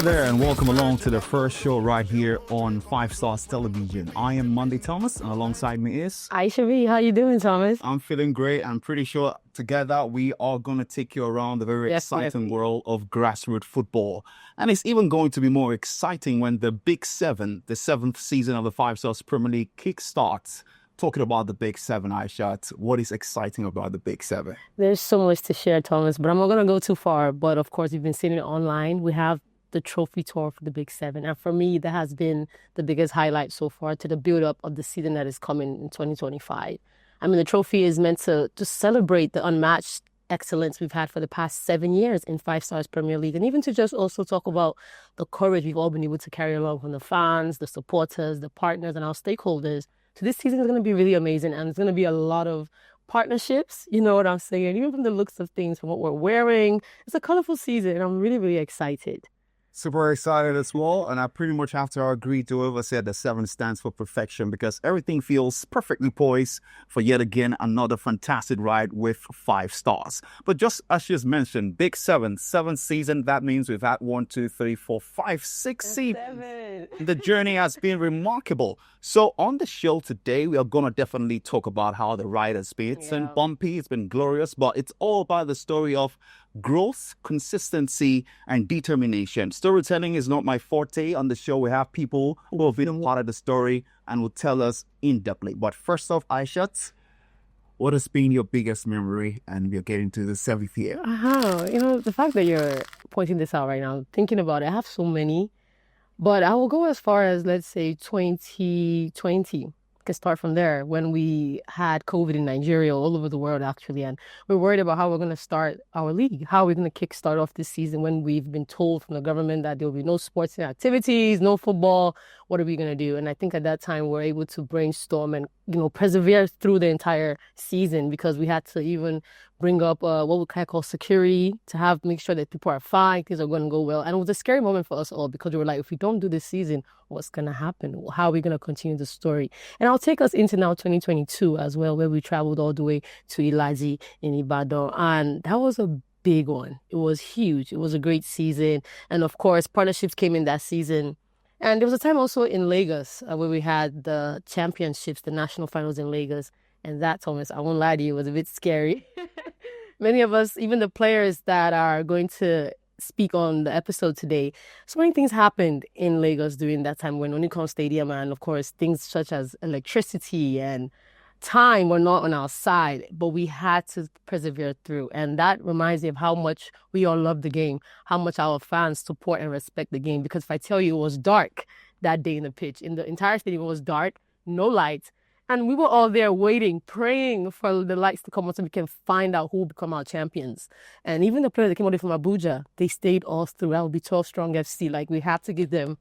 there, and welcome along to the first show right here on 5 Stars Television. I am Monday Thomas, and alongside me is Aishot. How you doing, Thomas? I'm feeling great. I'm pretty sure together we are going to take you around the very exciting world of grassroots football. And it's even going to be more exciting when the Big Seven, the 7th season of the 5 Stars Premier League, kickstarts. Talking about the Big Seven, Aishot, what is exciting about the Big Seven? There's so much to share, Thomas, but I'm not going to go too far. But of course, you've been seeing it online. We have the trophy tour for the Big Seven. And for me, that has been the biggest highlight so far to the build-up of the season that is coming in 2025. I mean, the trophy is meant to celebrate the unmatched excellence we've had for the past 7 years in 5 Stars Premier League, and even to just also talk about the courage we've all been able to carry along from the fans, the supporters, the partners, and our stakeholders. So this season is going to be really amazing, and it's going to be a lot of partnerships, you know what I'm saying? Even from the looks of things, from what we're wearing, it's a colorful season, and I'm really, really excited. Super excited as well, and I pretty much have to agree to whoever said the 7 stands for perfection, because everything feels perfectly poised for yet again another fantastic ride with 5 stars. But just as you just mentioned, Big Seven, 7th season, that means we've had 1, 2, 3, 4, 5, 6 seasons. The journey has been remarkable. So on the show today, we are going to definitely talk about how the ride has been. It's been bumpy, it's been glorious, but it's all about the story of growth, consistency, and determination. Storytelling is not my forte. On the show, we have people who have been a part of the story and will tell us in-depthly. But first off, Aishot, what has been your biggest memory? And we're getting to the 7th year. You know, the fact that you're pointing this out right now, thinking about it, I have so many. But I will go as far as, let's say, 2020. Can start from there, when we had COVID in Nigeria, all over the world actually, and we're worried about how we're going to start our league, how we're going to kickstart off this season when we've been told from the government that there will be no sports activities, no football. What are we going to do? And I think at that time we're able to brainstorm and, you know, persevere through the entire season, because we had to even bring up what we call security to make sure that people are fine, things are going to go well. And it was a scary moment for us all, because we were like, if we don't do this season, what's going to happen? How are we going to continue the story? And I'll take us into now 2022 as well, where we traveled all the way to Ilaji in Ibadan. And that was a big one. It was huge. It was a great season. And of course, partnerships came in that season. And there was a time also in Lagos where we had the championships, the national finals in Lagos. And that, Thomas, I won't lie to you, was a bit scary. Many of us, even the players that are going to speak on the episode today, so many things happened in Lagos during that time when Onicon Stadium, and of course things such as electricity and time were not on our side, but we had to persevere through. And that reminds me of how much we all love the game, how much our fans support and respect the game. Because if I tell you, it was dark that day in the pitch, in the entire stadium, it was dark, no lights. And we were all there waiting, praying for the lights to come on so we can find out who will become our champions. And even the players that came out from Abuja, they stayed all through. That would be 12 Strong FC. Like, we had to give them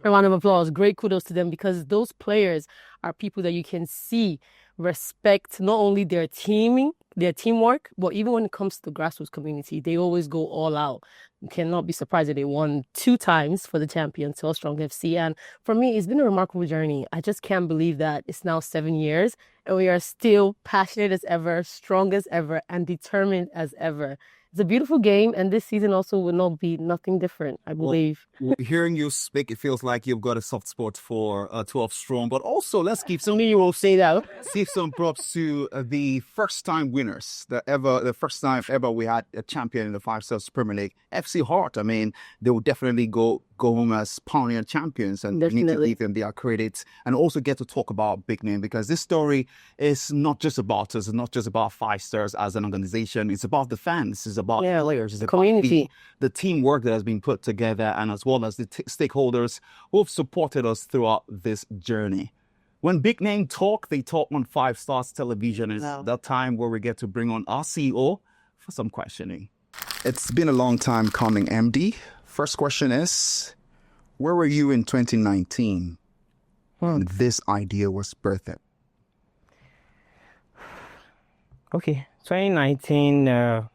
a round of applause. Great kudos to them, because those players are people that you can see respect not only their teamwork, but even when it comes to the grassroots community, they always go all out. You cannot be surprised that they won 2 times for the champion, 12 Strong FC. And for me, it's been a remarkable journey. I just can't believe that it's now 7 years and we are still passionate as ever, strong as ever, and determined as ever. It's a beautiful game, and this season also will not be nothing different, I believe. Well, hearing you speak, it feels like you've got a soft spot for 12 Strong, but also let's give some, You will say that. give some props to the first-time winners, the first time ever we had a champion in the 5 Stars Premier League, FC Heart. I mean, they will definitely go home as pioneer champions, and we need to give them their credit, and also get to talk about big name, because this story is not just about us, it's not just about 5 Stars as an organization, it's about the fans, it's about players, it's community, about the teamwork that has been put together, and as well as the stakeholders who have supported us throughout this journey. When big name talk, they talk on 5 Stars Television. It's that time where we get to bring on our CEO for some questioning. It's been a long time coming, MD. First question is, where were you in 2019 when this idea was birthed? Okay, 2019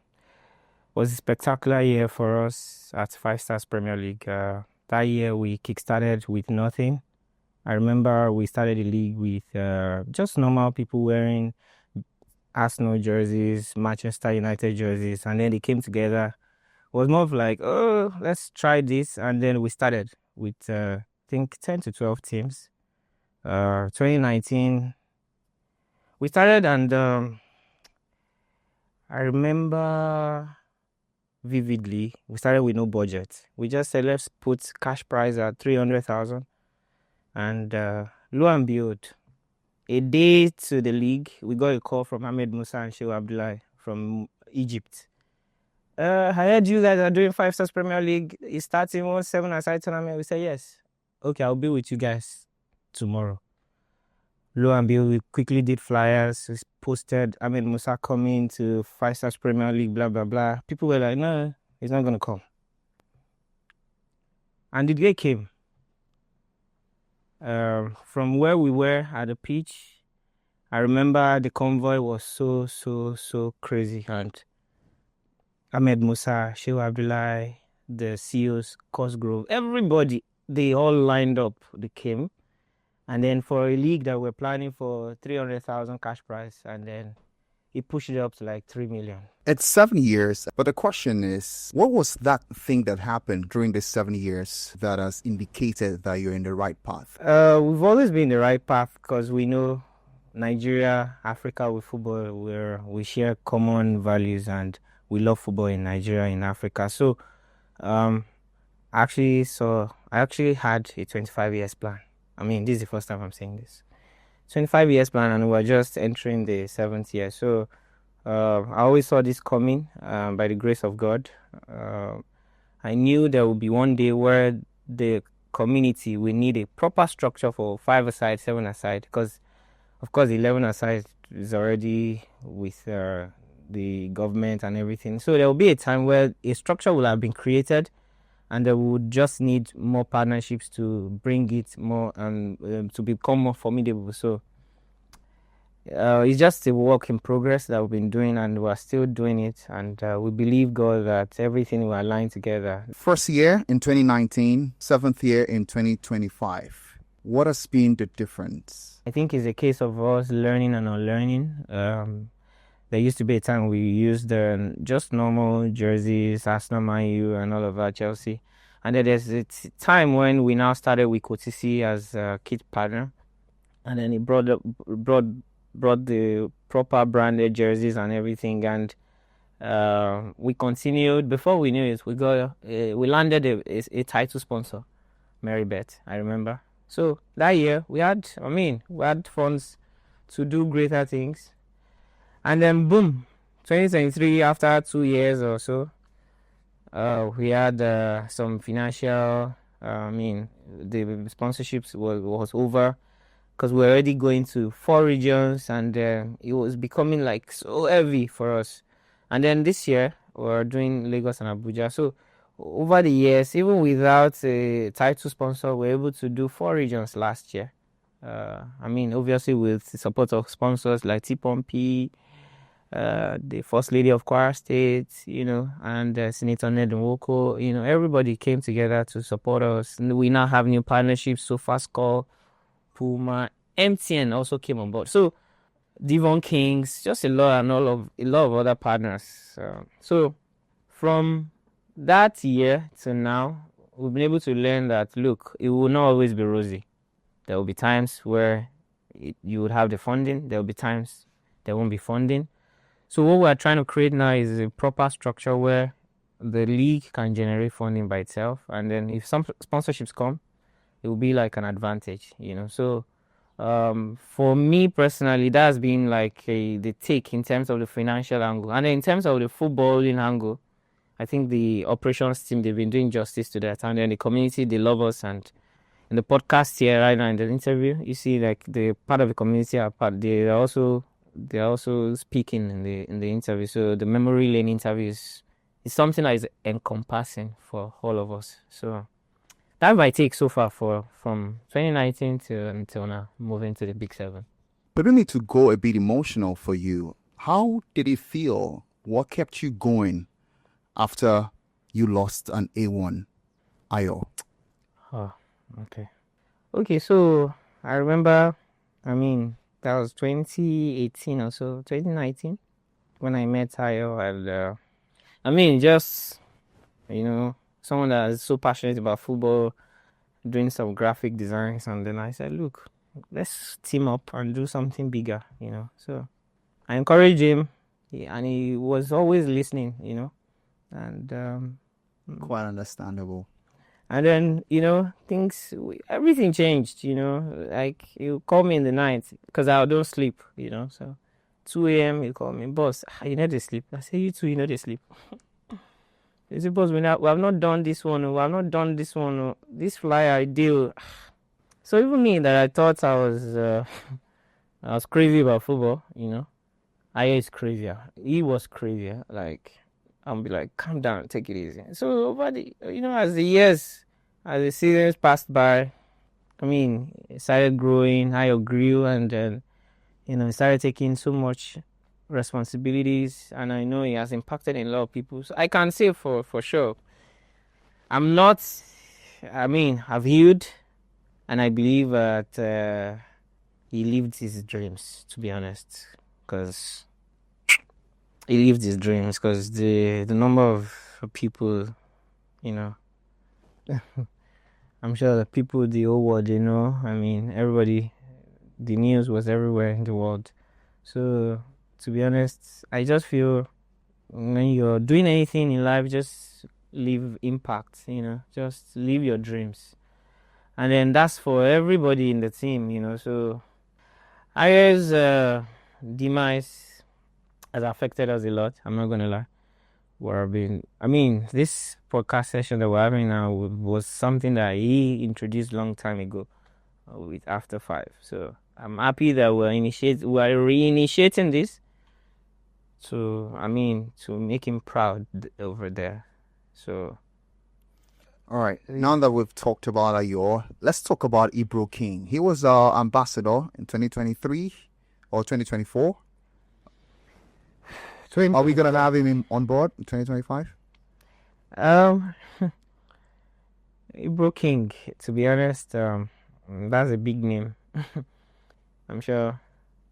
was a spectacular year for us at 5 Stars Premier League. That year we kickstarted with nothing. I remember we started the league with just normal people wearing Arsenal jerseys, Manchester United jerseys, and then they came together was more of like, oh, let's try this. And then we started with, I think, 10 to 12 teams. 2019, we started, and I remember vividly, we started with no budget. We just said, let's put cash prize at 300,000. And lo and behold, a day to the league, we got a call from Ahmed Musa and Shehu Abdullahi from Egypt. I heard you guys are doing 5 Stars Premier League. It's starting 7-a-side tournament. We said, yes. Okay, I'll be with you guys tomorrow. Lo and behold, we quickly did flyers. We posted Ahmed Musa coming to 5 Stars Premier League, blah, blah, blah. People were like, no, he's not going to come. And the day came. From where we were at the pitch, I remember the convoy was so crazy. And Ahmed Musa, Shehu Abdullahi, the CEOs, Cosgrove, everybody, they all lined up. They came. And then for a league that we're planning for 300,000 cash prize, and then he pushed it up to like 3 million. It's 7 years, but the question is, what was that thing that happened during these 7 years that has indicated that you're in the right path? We've always been in the right path because we know Nigeria, Africa with football, we share common values and we love football in Nigeria, in Africa. So I actually had a 25 years plan. I mean, this is the first time I'm saying this. 25 years plan, and we're just entering the 7th year. So I always saw this coming by the grace of God. I knew there would be one day where the community will need a proper structure for 5-a-side, 7-a-side, because of course 11-a-side is already with the government and everything. So there will be a time where a structure will have been created, and they would just need more partnerships to bring it more and to become more formidable. So it's just a work in progress that we've been doing, and we're still doing it. And we believe, God, that everything will align together. First year in 2019, 7th year in 2025. What has been the difference? I think it's a case of us learning and unlearning. There used to be a time we used just normal jerseys, Arsenal, Man U, and all of that, Chelsea. And then there's a time when we now started with Kotisi as a kit partner. And then he brought the proper branded jerseys and everything. And we continued. Before we knew it, we landed a title sponsor, Merrybet, I remember. So that year, we had funds to do greater things. And then boom, 2023, after 2 years or so, we had some financial, the sponsorships was over because we were already going to 4 regions, and it was becoming like so heavy for us. And then this year, we're doing Lagos and Abuja. So over the years, even without a title sponsor, we're able to do 4 regions last year. Obviously with the support of sponsors like T-Pompey, the First Lady of Kwara State, and Senator Ned Nwoko, everybody came together to support us. We now have new partnerships, SofaScore, Puma, MTN also came on board. So Devon Kings, just a lot of other partners. So from that year to now, we've been able to learn that, look, it will not always be rosy. There will be times where you would have the funding. There will be times there won't be funding. So what we're trying to create now is a proper structure where the league can generate funding by itself. And then if some sponsorships come, it will be like an advantage, So for me personally, that has been like the take in terms of the financial angle. And then in terms of the footballing angle, I think the operations team, they've been doing justice to that. And then the community, they love us. And in the podcast here right now, in the interview, you see like the part of the community they're also speaking in the interview. So the memory lane interviews is something that is encompassing for all of us. So that might take so far from 2019 to until now, moving to the Big 7. Permit me to go a bit emotional for you. How did it feel? What kept you going after you lost an A1 IO? Oh, okay. Okay, so I remember, that was 2018 or so, 2019, when I met Ayo. And someone that is so passionate about football, doing some graphic designs. And then I said, look, let's team up and do something bigger, So I encouraged him, and he was always listening, and Quite understandable. and then, everything changed, like you call me in the night because I don't sleep, so 2 a.m. you call me, boss, you know they sleep. I say, you too, you know they sleep. He said, boss, we have not done this one, we have not done this one, this flyer I deal. So even me that I thought I was crazy about football, I is crazier. He was crazier. Like, I'll be like, calm down, take it easy. So over as the seasons passed by, it started growing, I grew, and then, it started taking so much responsibilities, and I know it has impacted in a lot of people. So I can say for sure, I've healed, and I believe that he lived his dreams, to be honest, because he lived his dreams, because the number of people, I'm sure the people, the whole world, everybody, the news was everywhere in the world. So, to be honest, I just feel when you're doing anything in life, just leave impact, just live your dreams. And then that's for everybody in the team, So, I guess demise has affected us a lot. I'm not going to lie. This podcast session that we're having now was something that he introduced long time ago with After 5. So I'm happy that we're reinitiating this to make him proud over there. So, all right. Now that we've talked about Ayo, let's talk about Ibra King. He was our ambassador in 2023 or 2024. Are we gonna have him on board in 2025? Ibra King, to be honest, that's a big name. I'm sure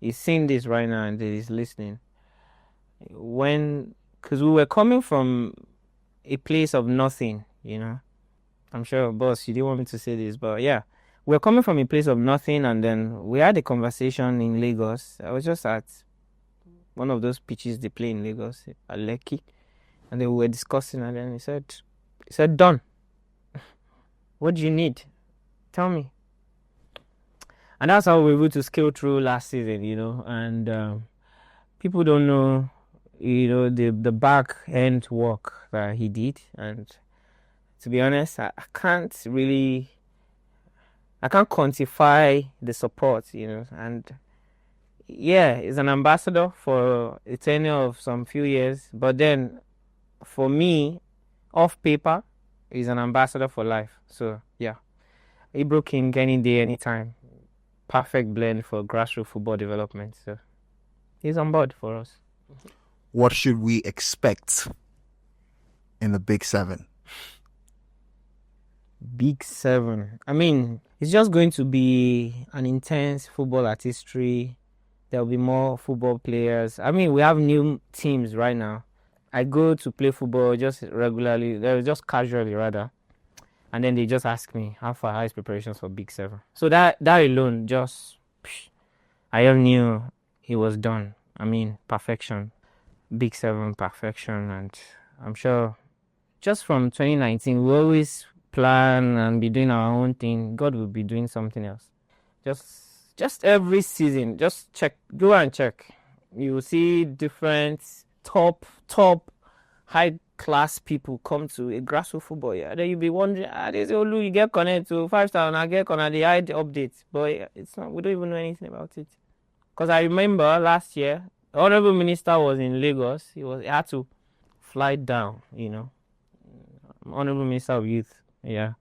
he's seeing this right now and he's listening. Because we were coming from a place of nothing, I'm sure, boss, you didn't want me to say this, but yeah, we're coming from a place of nothing, and then we had a conversation in Lagos. I was just at one of those pitches they play in Lagos, at Lekki, and they were discussing, and then he said, Don, what do you need? Tell me. And that's how we were able to scale through last season, and people don't know, the back end work that he did. And to be honest, I can't quantify the support, and yeah, he's an ambassador for a tenure of some few years, but then for me, off paper, he's an ambassador for life. So yeah, Ibra King any day, anytime. Perfect blend for grassroots football development. So he's on board for us. What should we expect in the Big 7? Big 7. It's just going to be an intense football artistry. There'll be more football players. We have new teams right now. I go to play football just regularly, just casually rather. And then they just ask me how far is preparations for Big 7. So that alone, I all knew he was done. Perfection. Big 7 perfection. And I'm sure just from 2019, we always plan and be doing our own thing. God will be doing something else. Just every season, just go and check. You will see different top high class people come to a grassroots football. Yeah, then you'll be wondering, they say, you get connected to 5-star and I get connected, they hide updates. But it's not, we don't even know anything about it. Because I remember last year, the Honorable Minister was in Lagos. He had to fly down, Honorable Minister of Youth. Yeah.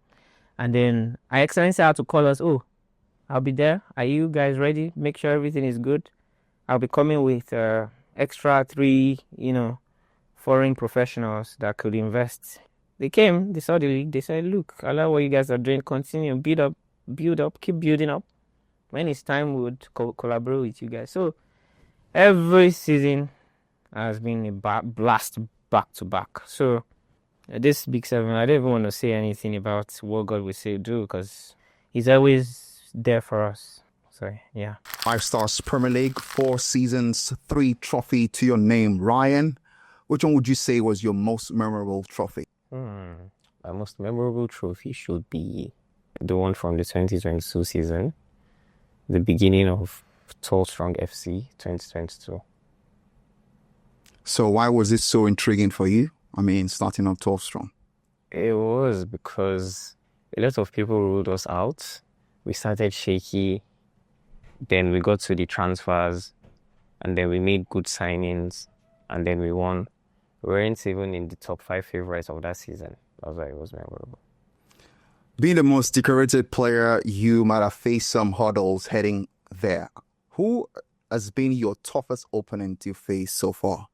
And then Her Excellency had to call us, I'll be there. Are you guys ready? Make sure everything is good. I'll be coming with extra 3, foreign professionals that could invest. They came, they saw the league, they said, look, I like what you guys are doing. Continue, build up, keep building up. When it's time, we would collaborate with you guys. So every season has been a blast back to back. So This Big Seven, I don't even want to say anything about what God will say do because He's always there for us. So, yeah. 5 Stars Premier League, 4 seasons, 3 trophy to your name. Ryan, which one would you say was your most memorable trophy? My most memorable trophy should be the one from the 2022 season, the beginning of 12 Strong FC 2022. So why was it so intriguing for you? I mean, starting off 12 Strong. It was because a lot of people ruled us out. We started shaky. Then we got to the transfers, and then we made good signings, and then we won. We weren't even in the top 5 favorites of that season. That's why it was memorable. Being the most decorated player, you might have faced some hurdles heading there. Who has been your toughest opponent you faced so far?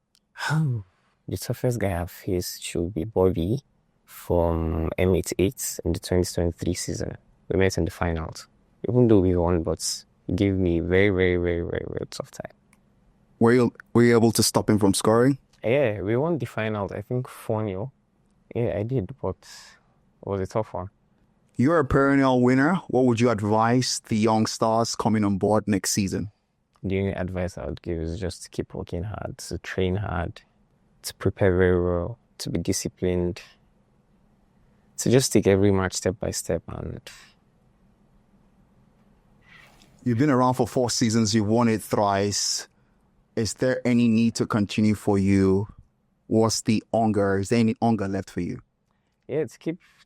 The toughest guy I've faced should be Bobby from M88 in the 2023 season. We met in the finals. Even though we won, but he gave me a very, very, very, very, very tough time. Were you able to stop him from scoring? Yeah, we won the finals, I think 4-0. Yeah, I did, but it was a tough one. You're a perennial winner. What would you advise the young stars coming on board next season? The only advice I would give is just to keep working hard, to train hard, to prepare very well, to be disciplined, to just take every match step by step. And you've been around for 4 seasons. You've won it thrice. Is there any need to continue for you? What's the hunger? Is there any hunger left for you? Yeah,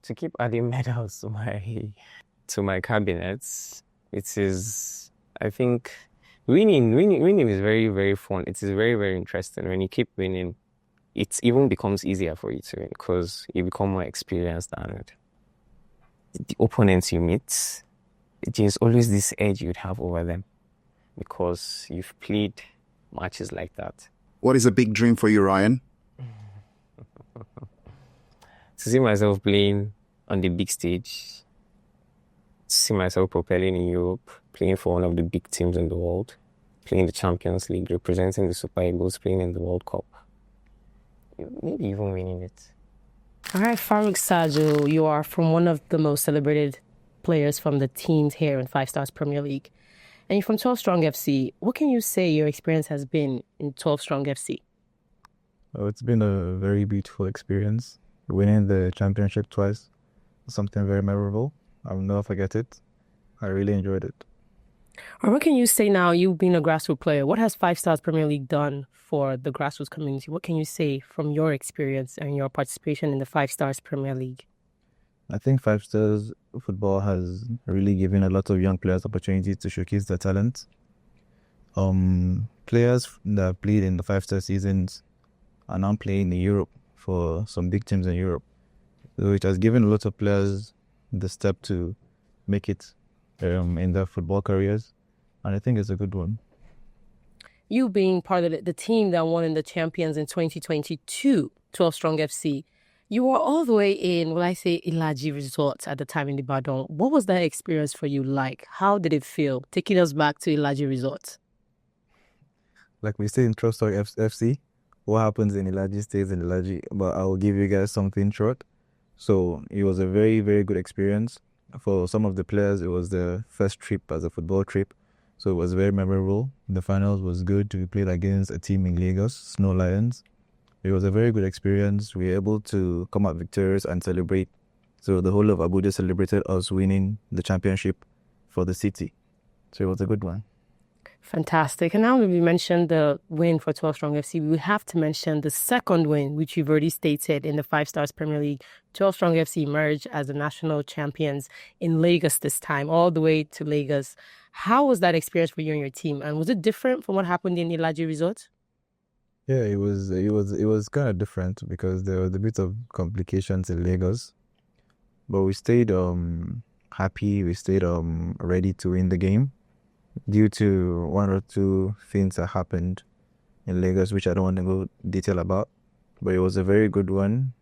to keep adding medals to my cabinets. It is, I think, winning is very, very fun. It is very, very interesting. When you keep winning, it even becomes easier for you to win because you become more experienced, and the opponents you meet, there's always this edge you'd have over them because you've played matches like that. What is a big dream for you, Ryan? To see myself playing on the big stage, to see myself propelling in Europe, playing for one of the big teams in the world, playing the Champions League, representing the Super Eagles, playing in the World Cup, maybe even winning it. All right, Faruk Saju, you are from one of the most celebrated players from the teams here in 5 Stars Premier League. And you're from 12 Strong FC. What can you say your experience has been in 12 Strong FC? Oh, it's been a very beautiful experience. Winning the championship twice, something very memorable. I'll never forget it. I really enjoyed it. Or what can you say now, you being a grassroots player, what has 5 Stars Premier League done for the grassroots community? What can you say from your experience and your participation in the 5 Stars Premier League? I think 5 Stars Football has really given a lot of young players opportunities to showcase their talent. Players that played in the 5 Star seasons are now playing in Europe for some big teams in Europe. So it has given a lot of players the step to make it in their football careers. And I think it's a good one. You being part of the team that won in the Champions in 2022, 12 Strong FC, you were all the way in, Ilaji Resort at the time in Ibadan. What was that experience for you like? How did it feel, taking us back to Ilaji Resort? Like we say in Trust Story FC, what happens in Ilaji stays in Ilaji, but I will give you guys something short. So it was a very, very good experience. For some of the players, it was their first trip as a football trip. So it was very memorable. The finals was good. We played against a team in Lagos, Snow Lions. It was a very good experience. We were able to come out victorious and celebrate. So the whole of Abuja celebrated us winning the championship for the city. So it was a good one. Fantastic. And now that we mentioned the win for 12 Strong FC, we have to mention the second win, which you've already stated in the 5 Stars Premier League. 12 Strong FC emerged as the national champions in Lagos this time, all the way to Lagos. How was that experience for you and your team? And was it different from what happened in Ilaji Resort? Yeah, it was kind of different because there was a bit of complications in Lagos. But we stayed happy, we stayed ready to win the game. Due to 1 or 2 things that happened in Lagos, which I don't want to go detail about, but it was a very good one.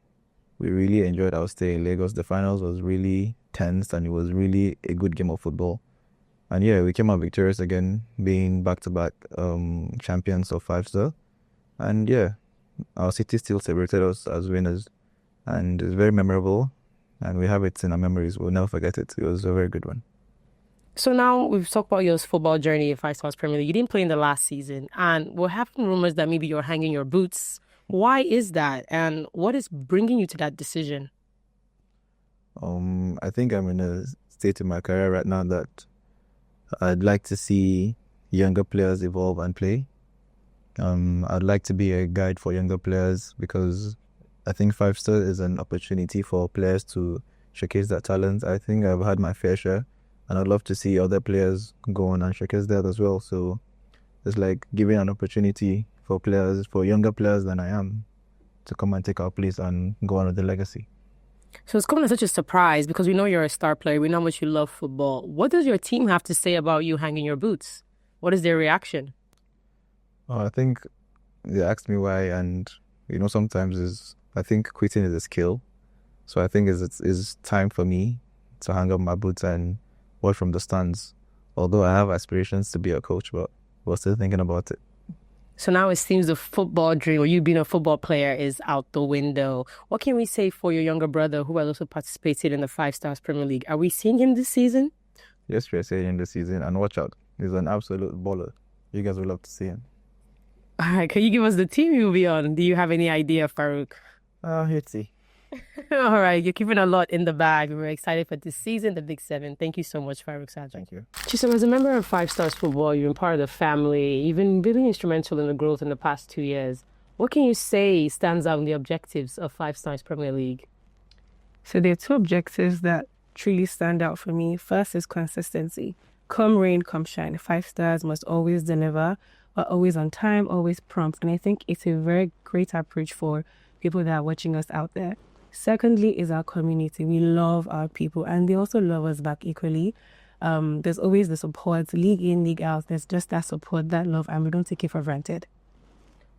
We really enjoyed our stay in Lagos. The finals was really tense and it was really a good game of football. And yeah, we came out victorious again, being back-to-back champions of 5 Star. And yeah, our city still celebrated us as winners. and it's very memorable. And we have it in our memories. We'll never forget it. It was a very good one. So now we've talked about your football journey in Five Stars Premier League. You didn't play in the last season, and we're having rumors that maybe you're hanging your boots. Why is that, and what is bringing you to that decision? I think I'm in a state in my career right now that I'd like to see younger players evolve and play. I'd like to be a guide for younger players because I think Five Star is an opportunity for players to showcase their talent. I think I've had my fair share, and I'd love to see other players go on and showcase that as well. So it's like giving an opportunity for players, for younger players than I am, to come and take our place and go on with the legacy. So it's coming as such a surprise because we know you're a star player. We know how much you love football. What does your team have to say about you hanging your boots? What is their reaction? I think they asked me why, and sometimes I think quitting is a skill. So I think it's time for me to hang up my boots and watch from the stands. Although I have aspirations to be a coach, but we're still thinking about it. So now it seems the football dream, or you being a football player, is out the window. What can we say for your younger brother who has also participated in the Five Stars Premier League? Are we seeing him this season? Yes, we're seeing him this season, and watch out. He's an absolute baller. You guys will love to see him. All right, can you give us the team he will be on? Do you have any idea, Faruk? Let's see. All right, you're keeping a lot in the bag. We're excited for this season, the Big Seven. Thank you so much, Faruk Saju. Thank you. Chisom, as a member of Five Stars Football, you've been part of the family. You've been really instrumental in the growth in the past 2 years. What can you say stands out in the objectives of Five Stars Premier League? So there are two objectives that truly stand out for me. First is consistency. Come rain, come shine. Five Stars must always deliver, are always on time, always prompt. And I think it's a very great approach for people that are watching us out there. Secondly is our community. We love our people and they also love us back equally. There's always the support, league in, league out. There's just that support, that love, and we don't take it for granted.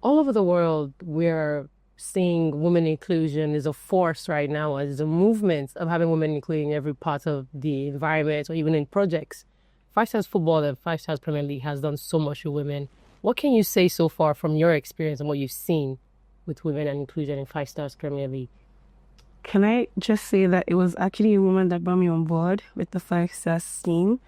All over the world, we're seeing women inclusion is a force right now. There's a movement of having women included in every part of the environment or even in projects. Five Stars Football and Five Stars Premier League has done so much with women. What can you say so far from your experience and what you've seen with women and inclusion in Five Stars Premier League? Can I just say that it was actually a woman that brought me on board with the Five Stars team.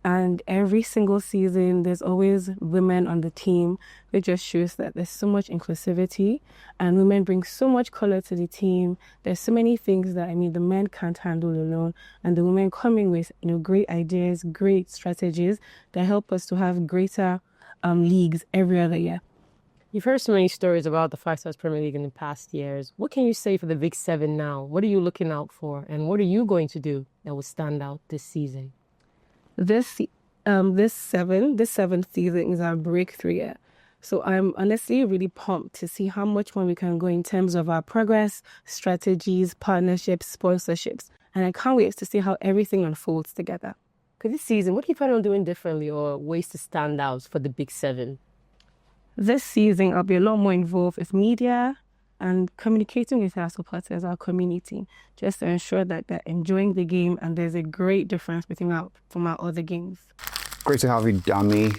And every single season, there's always women on the team. It just shows that there's so much inclusivity and women bring so much color to the team. There's so many things that, the men can't handle alone. And the women coming with, great ideas, great strategies that help us to have greater leagues every other year. You've heard so many stories about the Five Stars Premier League in the past years. What can you say for the Big Seven now? What are you looking out for? And what are you going to do that will stand out this season? This seventh season is our breakthrough year. So I'm honestly really pumped to see how much more we can go in terms of our progress, strategies, partnerships, sponsorships. And I can't wait to see how everything unfolds together. Because this season, what do you plan on doing differently or ways to stand out for the Big Seven? This season, I'll be a lot more involved with media and communicating with our supporters, our community, just to ensure that they're enjoying the game and there's a great difference from our other games. Great to have you, Dami.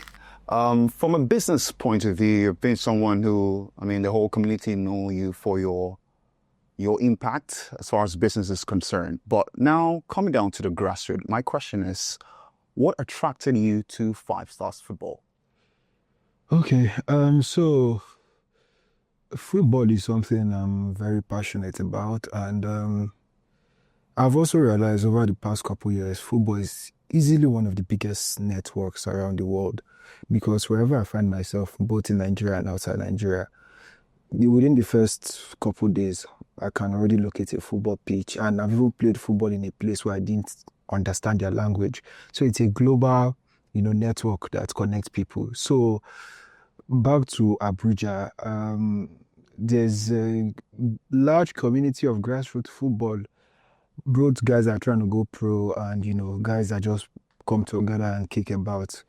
From a business point of view, you've been someone who, the whole community know you for your impact as far as business is concerned. But now, coming down to the grassroots, my question is, what attracted you to Five Stars Football? Okay, so football is something I'm very passionate about, and I've also realized over the past couple of years, football is easily one of the biggest networks around the world, because wherever I find myself, both in Nigeria and outside Nigeria, within the first couple of days, I can already locate a football pitch, and I've even played football in a place where I didn't understand their language. So it's a global network that connects people. So back to Abuja, there's a large community of grassroots football. Both guys are trying to go pro and, guys that just come together and kick about.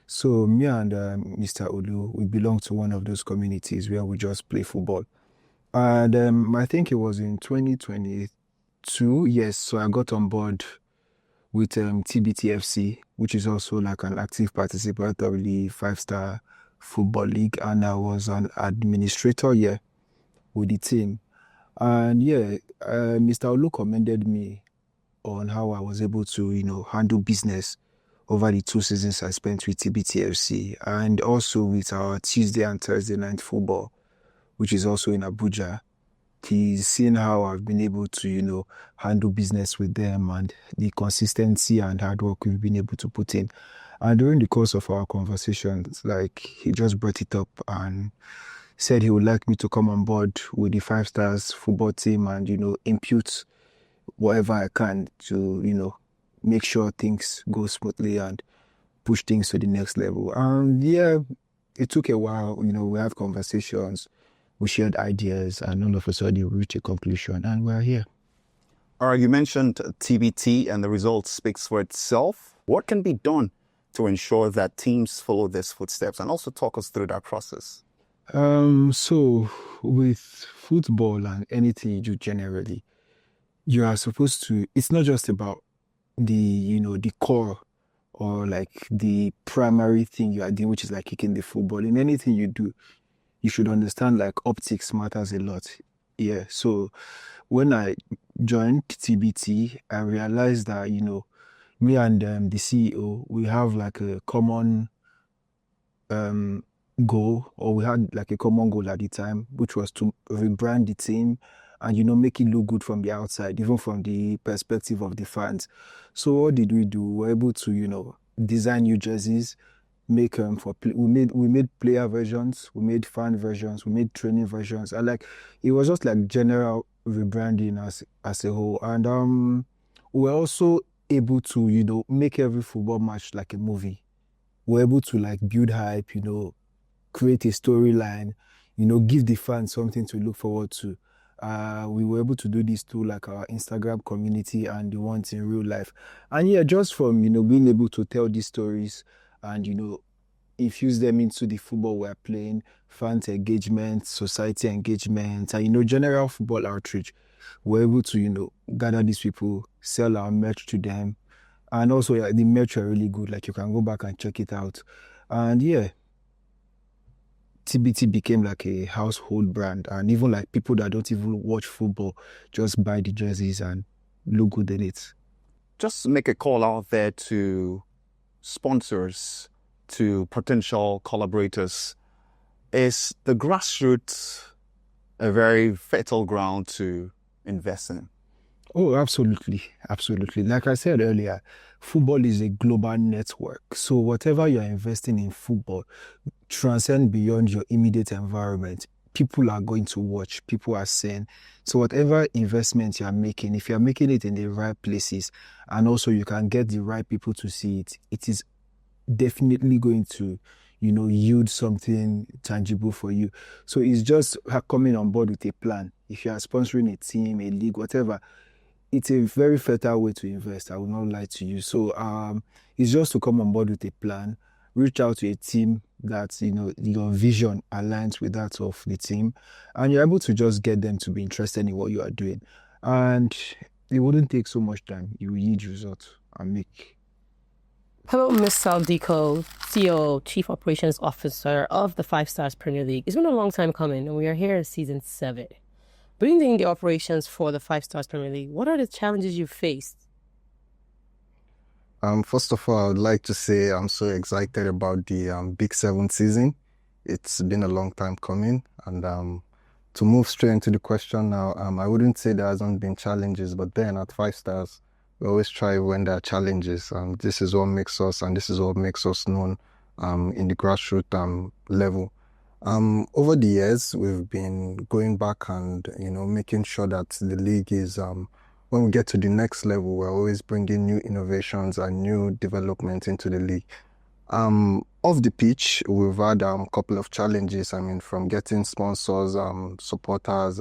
So me and Mr. Olu, we belong to one of those communities where we just play football. And I think it was in 2022, yes, so I got on board with TBTFC, which is also like an active participant of the Five Star Football League, and I was an administrator here with the team. And Mr. Olu commended me on how I was able to, handle business over the 2 seasons I spent with TBTFC and also with our Tuesday and Thursday night football, which is also in Abuja. He's seen how I've been able to, handle business with them and the consistency and hard work we've been able to put in. And during the course of our conversations, like he just brought it up and said he would like me to come on board with the Five Stars football team and, impute whatever I can to, make sure things go smoothly and push things to the next level. And yeah, it took a while, we had conversations, we shared ideas, and all of a sudden we reached a conclusion and we're here. All right, you mentioned TBT and the result speaks for itself. What can be done to ensure that teams follow these footsteps, and also talk us through that process? So with football and anything you do generally, you are supposed to, it's not just about the core or like the primary thing you are doing, which is like kicking the football. In anything you do, you should understand like optics matters a lot. Yeah. So when I joined TBT, I realized that, me and the CEO, we have like a common goal, or we had like a common goal at the time, which was to rebrand the team and, make it look good from the outside, even from the perspective of the fans. So what did we do? We were able to, design new jerseys, make we made player versions, we made fan versions, we made training versions. And like it was just like general rebranding as a whole. And we were also able to, make every football match like a movie. We're able to like build hype, create a storyline, give the fans something to look forward to. We were able to do this through like our Instagram community and the ones in real life. And yeah, just from, being able to tell these stories and, infuse them into the football we're playing, fans engagement, society engagement, and, general football outreach. We're able to, gather these people, sell our merch to them. And also, yeah, the merch are really good. Like you can go back and check it out. And yeah, TBT became like a household brand, and even like people that don't even watch football just buy the jerseys and look good in it. Just make a call out there to sponsors, to potential collaborators. Is the grassroots a very fertile ground to invest in? Oh, absolutely. Absolutely. Like I said earlier, football is a global network. So whatever you're investing in football, transcend beyond your immediate environment. People are going to watch, people are saying. So whatever investment you're making, if you're making it in the right places, and also you can get the right people to see it, it is definitely going to, yield something tangible for you. So it's just coming on board with a plan. If you are sponsoring a team, a league, whatever, it's a very fertile way to invest. I will not lie to you. So it's just to come on board with a plan, reach out to a team that, your vision aligns with that of the team, and you're able to just get them to be interested in what you are doing. And it wouldn't take so much time. You will yield results and make. Hello, Ms. Saldico, CEO, Chief Operations Officer of the Five Stars Premier League. It's been a long time coming, and we are here in season 7. Building the operations for the Five Stars Premier League, what are the challenges you faced? First of all, I would like to say I'm so excited about the Big 7 season. It's been a long time coming, and to move straight into the question now, I wouldn't say there hasn't been challenges, but then at Five Stars, we always try when there are challenges. This is what makes us, and this is what makes us known in the grassroots level. Over the years, we've been going back and, making sure that the league is, when we get to the next level, we're always bringing new innovations and new development into the league. Off the pitch, we've had a couple of challenges. From getting sponsors, supporters,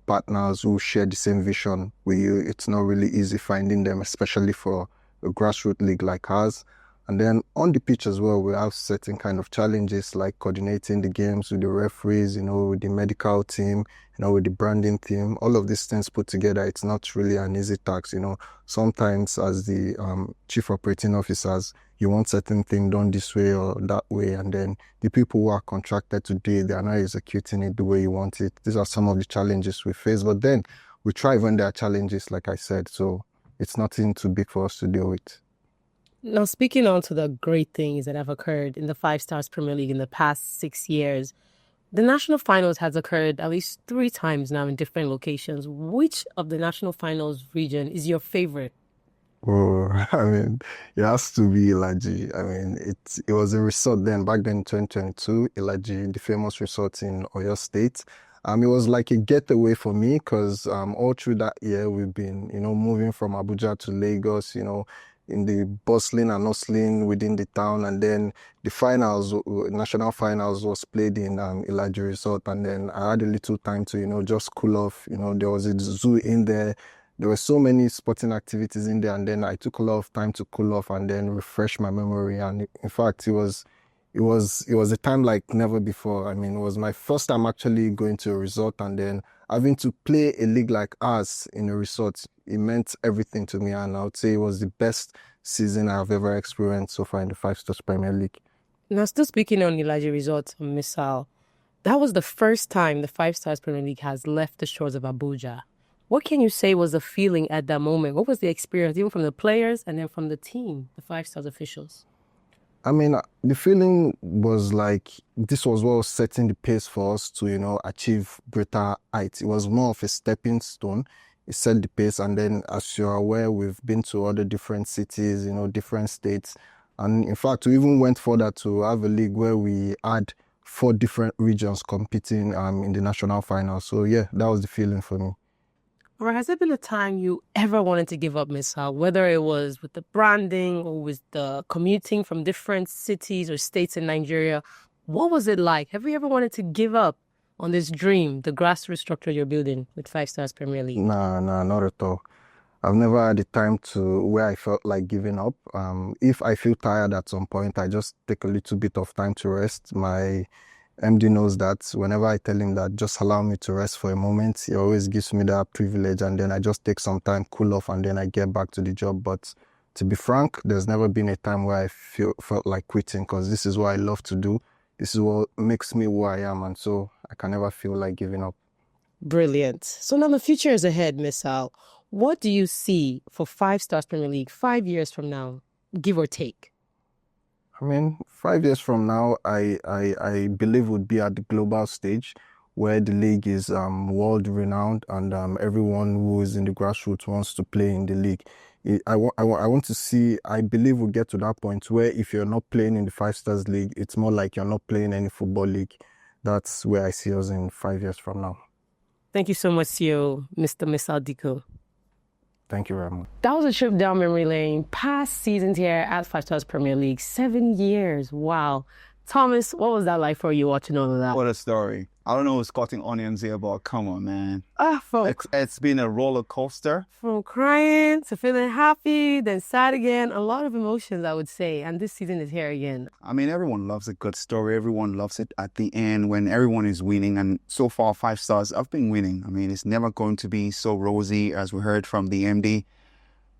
partners who share the same vision with you. It's not really easy finding them, especially for a grassroots league like ours. And then on the pitch as well, we have certain kind of challenges like coordinating the games with the referees, with the medical team, with the branding team. All of these things put together, it's not really an easy task. Sometimes as the chief operating officers, you want certain thing done this way or that way, and then the people who are contracted to do it, they are not executing it the way you want it. These are some of the challenges we face. But then we thrive when there are challenges, like I said. So it's nothing too big for us to deal with. Now, speaking on to the great things that have occurred in the Five Stars Premier League in the past 6 years, the national finals has occurred at least 3 times now in different locations. Which of the national finals region is your favorite? Oh, I mean, it has to be Ilaji. I mean, it was a resort then, back then in 2022, Ilaji, the famous resort in Oyo State. It was like a getaway for me because all through that year we've been, moving from Abuja to Lagos, in the bustling and hustling within the town, and then the finals, national finals, was played in Ilaji Resort, and then I had a little time to, just cool off. There was a zoo in there. There were so many sporting activities in there, and then I took a lot of time to cool off and then refresh my memory. And in fact, it was a time like never before. I mean, it was my first time actually going to a resort, and then having to play a league like ours in a resort. It meant everything to me, and I would say it was the best season I've ever experienced so far in the Five Stars Premier League. Now, still speaking on Ilaji Resort, Misal, that was the first time the Five Stars Premier League has left the shores of Abuja. What can you say was the feeling at that moment? What was the experience, even from the players and then from the team, the Five Stars officials? I mean, the feeling was like this was what was setting the pace for us to, achieve greater heights. It was more of a stepping stone. It set the pace, and then, as you're aware, we've been to other different cities, different states. And in fact, we even went further to have a league where we had 4 different regions competing in the national final. So yeah, that was the feeling for me. Or has there been a time you ever wanted to give up, Miss Hal, whether it was with the branding or with the commuting from different cities or states in Nigeria? What was it like? Have you ever wanted to give up on this dream, the grassroots structure you're building with Five Stars Premier League? Nah, not at all. I've never had the time where I felt like giving up. If I feel tired at some point, I just take a little bit of time to rest. My MD knows that. Whenever I tell him that, just allow me to rest for a moment, he always gives me that privilege, and then I just take some time, cool off, and then I get back to the job. But to be frank, there's never been a time where I felt like quitting, because this is what I love to do. This is what makes me who I am, and so I can never feel like giving up. Brilliant. So now the future is ahead, Miss Hal. What do you see for Five Stars Premier League 5 years from now, give or take? I mean, 5 years from now, I believe would be at the global stage where the league is world-renowned, and everyone who is in the grassroots wants to play in the league. I want to see, I believe we'll get to that point where if you're not playing in the Five Stars League, it's more like you're not playing any football league. That's where I see us in 5 years from now. Thank you so much, CEO, Mr. Misal Diko. Thank you very much. That was a trip down memory lane. Past seasons here at Five Stars Premier League. 7 years. Wow. Thomas, what was that like for you watching all of that? What a story. I don't know who's cutting onions here, but come on, man. From It's been a roller coaster. From crying to feeling happy, then sad again. A lot of emotions, I would say. And this season is here again. I mean, everyone loves a good story. Everyone loves it at the end when everyone is winning. And so far, Five Stars have been winning. I mean, it's never going to be so rosy, as we heard from the MD.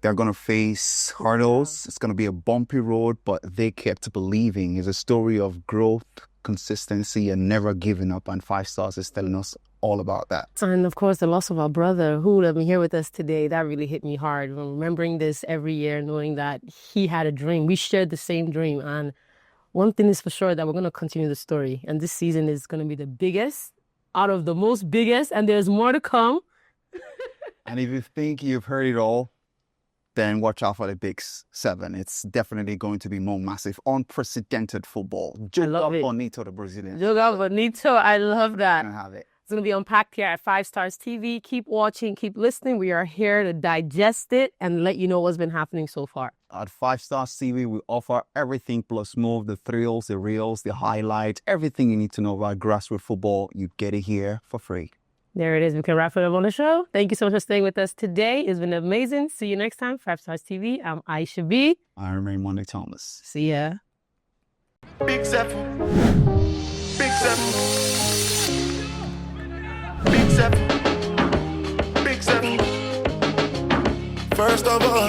They're going to face hurdles. It's going to be a bumpy road, but they kept believing. It's a story of growth, consistency, and never giving up. And Five Stars is telling us all about that. And of course, the loss of our brother, who would have been here with us today, that really hit me hard. Remembering this every year, knowing that he had a dream. We shared the same dream. And one thing is for sure, that we're going to continue the story. And this season is going to be the biggest out of the most biggest. And there's more to come. And if you think you've heard it all, then watch out for the Big 7. It's definitely going to be more massive, unprecedented football. Joga bonito, the Brazilians. Joga bonito. I love that. I have it. It's going to be unpacked here at Five Stars TV. Keep watching, keep listening. We are here to digest it and let you know what's been happening so far. At 5 Stars TV, we offer everything plus more, the thrills, the reels, the highlights, everything you need to know about grassroots football. You get it here for free. There it is. We can wrap it up on the show. Thank you so much for staying with us today. It's been amazing. See you next time. 5 Stars TV. I'm Aishot B. I remain Monday Thomas. See ya. Big Seven. Big Seven. Big Seven. Big Seven. First of all,